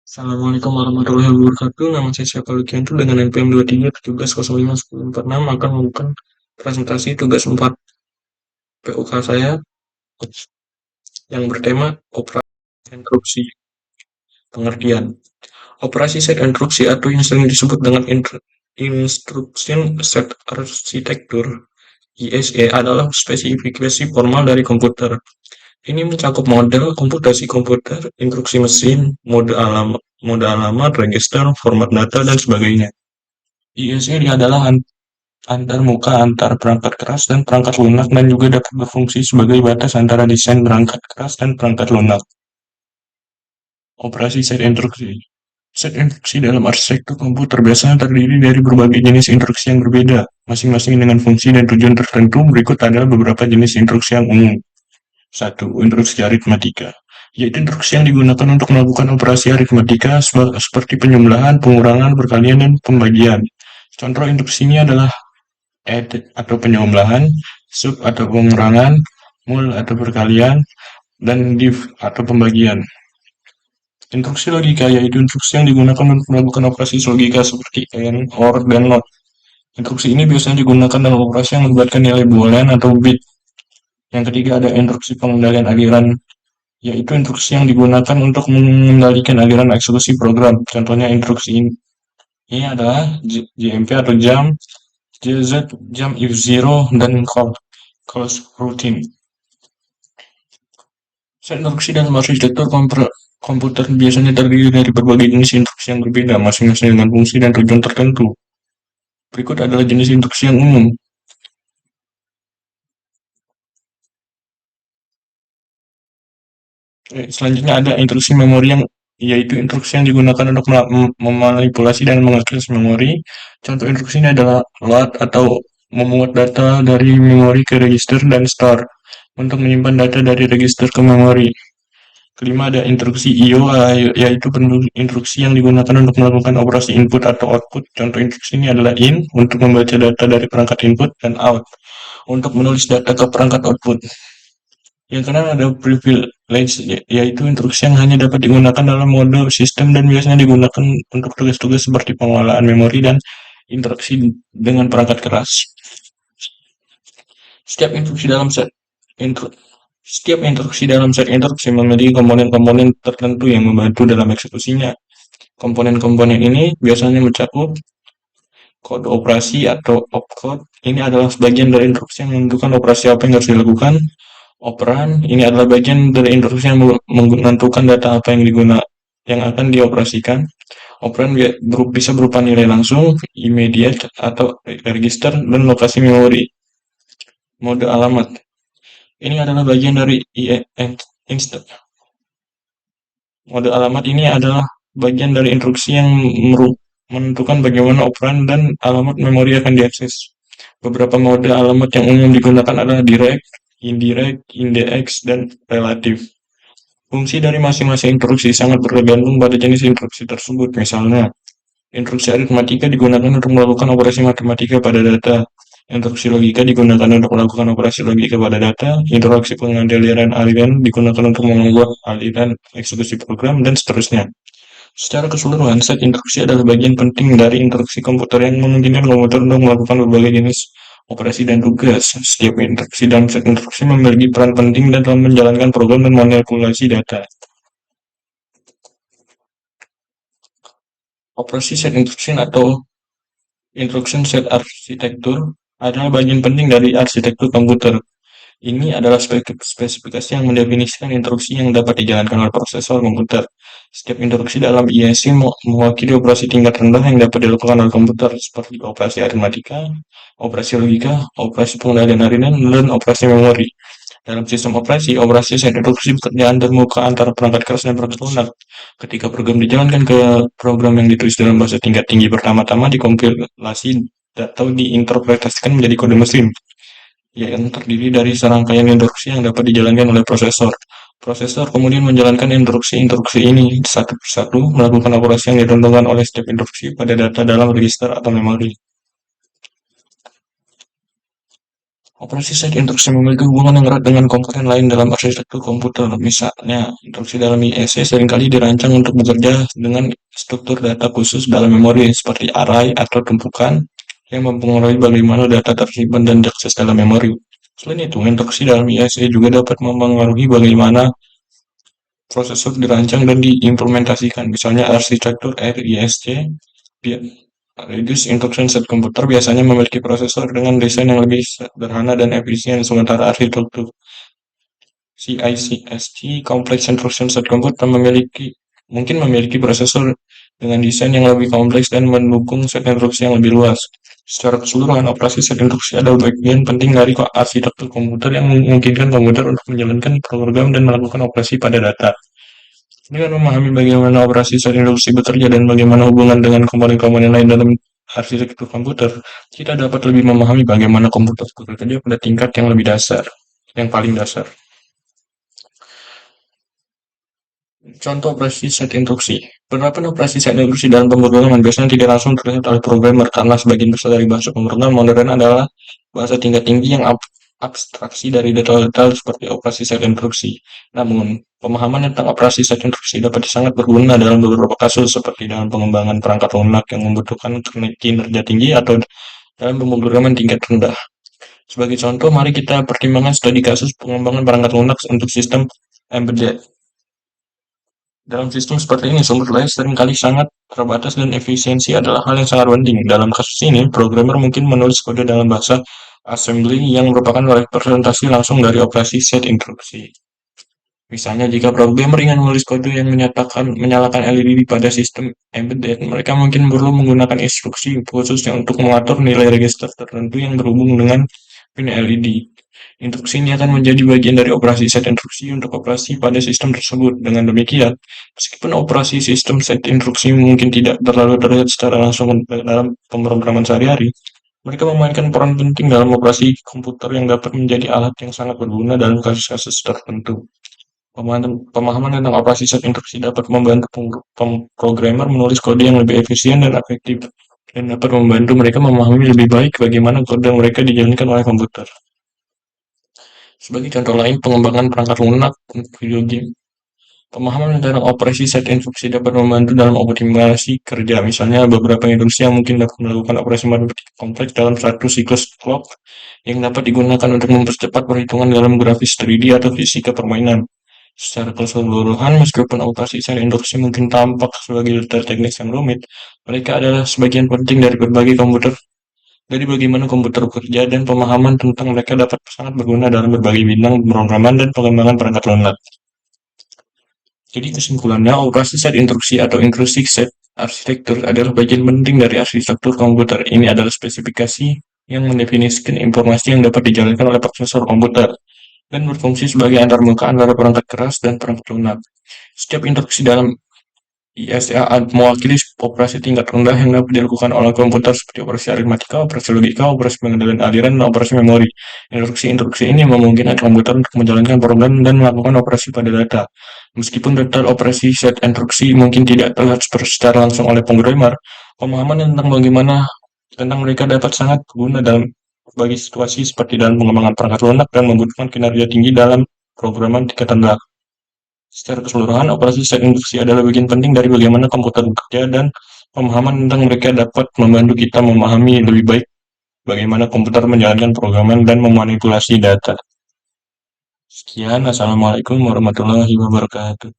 Assalamualaikum warahmatullahi wabarakatuh. Nama saya Syafal Lukianto dengan NPM 23 17 05 1046 akan melakukan presentasi tugas 4 POK saya yang bertema operasi interupsi. Pengertian. Operasi set interupsi atau yang sering disebut dengan Instruction Set Architecture ISA adalah spesifikasi formal dari komputer. Ini mencakup model komputasi komputer, instruksi mesin, mode alamat, register, format data, dan sebagainya. ISA adalah antar muka antar perangkat keras dan perangkat lunak dan juga dapat berfungsi sebagai batas antara desain perangkat keras dan perangkat lunak. Operasi set instruksi. Set instruksi dalam arsitektur komputer biasanya terdiri dari berbagai jenis instruksi yang berbeda, masing-masing dengan fungsi dan tujuan tertentu. Berikut adalah beberapa jenis instruksi yang umum. 1. Instruksi aritmatika, yaitu instruksi yang digunakan untuk melakukan operasi aritmatika seperti penjumlahan, pengurangan, perkalian, dan pembagian. Contoh instruksi ini adalah add atau penjumlahan, sub atau pengurangan, mul atau perkalian, dan div atau pembagian. Instruksi logika yaitu instruksi yang digunakan untuk melakukan operasi logika seperti AND, OR, dan NOT. Instruksi ini biasanya digunakan dalam operasi yang melibatkan nilai boolean atau bit. Yang ketiga ada instruksi pengendalian aliran, yaitu instruksi yang digunakan untuk mengendalikan aliran eksekusi program. Contohnya instruksi ini adalah JMP atau jump, JZ, jump if zero, dan close routine. Set instruksi dalam arsitektur komputer biasanya terdiri dari berbagai jenis instruksi yang berbeda, masing-masing dengan fungsi dan tujuan tertentu. Berikut adalah jenis instruksi yang umum. Selanjutnya ada instruksi memori yaitu instruksi yang digunakan untuk memanipulasi dan mengakses memori. Contoh instruksi ini adalah load atau memuat data dari memori ke register dan store untuk menyimpan data dari register ke memori. Kelima ada instruksi IO, yaitu instruksi yang digunakan untuk melakukan operasi input atau output. Contoh instruksi ini adalah in untuk membaca data dari perangkat input dan out untuk menulis data ke perangkat output. Yang keenam ada privilege, yaitu instruksi yang hanya dapat digunakan dalam mode sistem dan biasanya digunakan untuk tugas-tugas seperti pengelolaan memori dan interaksi dengan perangkat keras. Setiap instruksi dalam set instruksi memiliki komponen-komponen tertentu yang membantu dalam eksekusinya. Komponen-komponen ini biasanya mencakup kode operasi atau opcode. Ini adalah sebagian dari instruksi yang menentukan operasi apa yang harus dilakukan. Operan ini adalah bagian dari instruksi yang menentukan data apa yang akan dioperasikan. Operan bisa berupa nilai langsung, immediate, atau register, dan lokasi memori. Mode alamat ini adalah bagian dari instant. Mode alamat ini adalah bagian dari instruksi yang menentukan bagaimana operan dan alamat memori akan diakses. Beberapa mode alamat yang umum digunakan adalah direct, indirect, index, dan relatif. Fungsi dari masing-masing instruksi sangat bergantung pada jenis instruksi tersebut. Misalnya, instruksi aritmatika digunakan untuk melakukan operasi matematika pada data. Instruksi logika digunakan untuk melakukan operasi logika pada data. Instruksi pengendalian aliran digunakan untuk membuat aliran eksekusi program, dan seterusnya. Secara keseluruhan, set instruksi adalah bagian penting dari instruksi komputer yang memungkinkan komputer untuk melakukan berbagai jenis operasi dan tugas. Setiap instruksi dalam set instruksi memiliki peran penting dalam menjalankan program dan manipulasi data. Operasi set instruction atau instruction set architecture adalah bagian penting dari arsitektur komputer. Ini adalah spesifikasi yang mendefinisikan instruksi yang dapat dijalankan oleh prosesor komputer. Setiap instruksi dalam ISA mewakili operasi tingkat rendah yang dapat dilakukan oleh komputer, seperti operasi aritmatika, operasi logika, operasi pengendalian aliran, dan operasi memori. Dalam sistem operasi set instruksi bekerja antarmuka antara perangkat keras dan perangkat lunak. Ketika program dijalankan ke program yang ditulis dalam bahasa tingkat tinggi, pertama-tama dikompilasi atau diinterpretasikan menjadi kode mesin, yang terdiri dari serangkaian instruksi yang dapat dijalankan oleh prosesor. Prosesor kemudian menjalankan instruksi-instruksi ini satu persatu, melakukan operasi yang ditentukan oleh setiap instruksi pada data dalam register atau memori. Operasi set instruksi memiliki hubungan yang erat dengan komponen lain dalam arsitektur komputer. Misalnya, instruksi dalam ISA seringkali dirancang untuk bekerja dengan struktur data khusus dalam memori seperti array atau tumpukan yang mempengaruhi bagaimana data tersimpan dan diakses dalam memori. Selain itu, instruksi dalam ISA juga dapat mempengaruhi bagaimana prosesor dirancang dan diimplementasikan. Misalnya, arsitektur RISC, Reduced Instruction Set komputer biasanya memiliki prosesor dengan desain yang lebih sederhana dan efisien, sementara arsitektur CICST Complex Instruction Set komputer mungkin memiliki prosesor dengan desain yang lebih kompleks dan mendukung set instruksi yang lebih luas. Secara keseluruhan, operasi set instruksi adalah bagian penting dari arsitektur komputer yang memungkinkan komputer untuk menjalankan program dan melakukan operasi pada data. Dengan memahami bagaimana operasi set instruksi bekerja dan bagaimana hubungan dengan komponen-komponen lain dalam arsitektur komputer, kita dapat lebih memahami bagaimana komputer bekerja pada tingkat yang lebih dasar, yang paling dasar. Contoh operasi set instruksi. Penerapan operasi set instruksi dalam pemrograman biasanya tidak langsung terlihat oleh programmer karena sebagian besar dari bahasa pemrograman modern adalah bahasa tingkat tinggi yang abstraksi dari detail-detail seperti operasi set instruksi. Namun, pemahaman tentang operasi set instruksi dapat sangat berguna dalam beberapa kasus seperti dalam pengembangan perangkat lunak yang membutuhkan kinerja tinggi atau dalam pemrograman tingkat rendah. Sebagai contoh, mari kita pertimbangkan studi kasus pengembangan perangkat lunak untuk sistem embedded. Dalam sistem seperti ini, sumber daya seringkali sangat terbatas dan efisiensi adalah hal yang sangat penting. Dalam kasus ini, programmer mungkin menulis kode dalam bahasa assembly yang merupakan representasi langsung dari operasi set instruksi. Misalnya, jika programmer ingin menulis kode yang menyalakan LED pada sistem embedded, mereka mungkin perlu menggunakan instruksi khususnya untuk mengatur nilai register tertentu yang berhubung dengan pin LED. Instruksi ini akan menjadi bagian dari operasi set instruksi untuk operasi pada sistem tersebut. Dengan demikian, meskipun operasi sistem set instruksi mungkin tidak terlalu terlihat secara langsung dalam pemrograman sehari-hari, mereka memainkan peran penting dalam operasi komputer yang dapat menjadi alat yang sangat berguna dalam kasus-kasus tertentu. Pemahaman tentang operasi set instruksi dapat membantu programmer menulis kode yang lebih efisien dan efektif, dan dapat membantu mereka memahami lebih baik bagaimana kode mereka dijalankan oleh komputer. Sebagai contoh lain, pengembangan perangkat lunak untuk video game. Pemahaman tentang operasi set instruksi dapat membantu dalam optimalisasi kerja. Misalnya, beberapa instruksi yang mungkin dapat melakukan operasi matematika kompleks dalam satu siklus clock yang dapat digunakan untuk mempercepat perhitungan dalam grafis 3D atau fisika permainan. Secara keseluruhan, meskipun operasi set instruksi mungkin tampak sebagai detail teknis yang rumit, mereka adalah sebagian penting dari berbagai komputer. Dari bagaimana komputer bekerja dan pemahaman tentang mereka dapat sangat berguna dalam berbagai bidang pemrograman dan pengembangan perangkat lunak. Jadi kesimpulannya, operasi set instruksi atau instruksi set arsitektur adalah bagian penting dari arsitektur komputer. Ini adalah spesifikasi yang mendefinisikan informasi yang dapat dijalankan oleh prosesor komputer dan berfungsi sebagai antarmuka antara perangkat keras dan perangkat lunak. Setiap instruksi dalam ISA mewakili operasi tingkat rendah yang dapat dilakukan oleh komputer seperti operasi aritmatika, operasi logika, operasi pengendalian aliran, dan operasi memori. Instruksi-instruksi ini memungkinkan komputer untuk menjalankan program dan melakukan operasi pada data. Meskipun detail operasi set instruksi mungkin tidak terlihat secara langsung oleh programmer, pemahaman tentang mereka dapat sangat berguna dalam berbagai situasi seperti dalam pengembangan perangkat lunak dan membutuhkan kinerja tinggi dalam programan tingkat rendah. Secara keseluruhan, operasi set instruksi adalah bagian penting dari bagaimana komputer bekerja dan pemahaman tentang mereka dapat membantu kita memahami lebih baik bagaimana komputer menjalankan programan dan memanipulasi data. Sekian, Assalamualaikum warahmatullahi wabarakatuh.